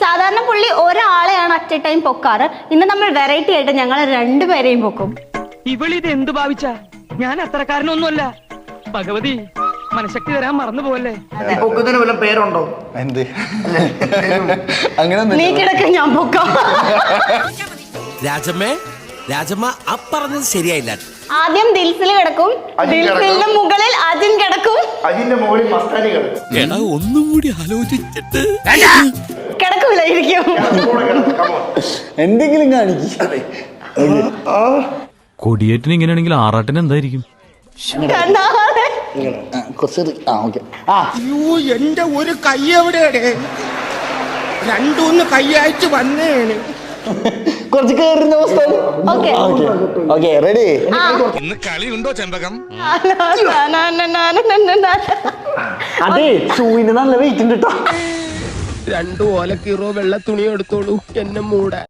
സാധാരണ പുള്ളി ഒരാളെയാണ് at A time പൊക്കാറ്. ഇന്ന് നമ്മൾ വെറൈറ്റി ആയിട്ട് ഞങ്ങൾ രണ്ടുപേരെയും പൊക്കും. ഇവളിത് എന്ത് ഭാവിച്ച? ഞാൻ അത്രക്കാരനൊന്നുമല്ല. ഭഗവതി മനഃശക്തി തരാൻ മറന്നു പോവല്ലേ. പൊക്കത്തിന് വല്ല പേരുണ്ടോ? എന്ത് അങ്ങനെ നീ കിടക്ക, ഞാൻ പൊക്കാം. രാജമ്മ പറഞ്ഞത് ശരിയായില്ല. ആദ്യം ദിൽസിൽ കിടക്കും, ദിൽസിന്റെ മുകളിൽ അജിൻ കിടക്കും, അജിന്റെ മുകളിൽ മസ്താനി കിടക്കും. ഒന്നും കൂടി ആലോചിച്ചിട്ട് കിടക്കൂലായിരിക്കും. എന്തെങ്കിലും കാണിക്കും. കൊടിയേറ്റിന് ഇങ്ങനെയാണെങ്കിൽ ആറാട്ടിന് എന്തായിരിക്കും? അയ്യോ, എന്റെ ഒരു കൈ എവിടെയാണ്? രണ്ടൂന്ന് കൈയായിട്ട് വന്നേണ്. കുറച്ച് കേറുന്ന അവസ്ഥ. റെഡി? ഇന്ന് കളിയുണ്ടോ ചെമ്പകം? അതെ, ഷൂവിന് നല്ല വെയിറ്റ് ഉണ്ട് കേട്ടോ. 2 ഓലക്കീറോ വെള്ള തുണി എടുത്തോളൂ എന്നെ മൂടാൻ.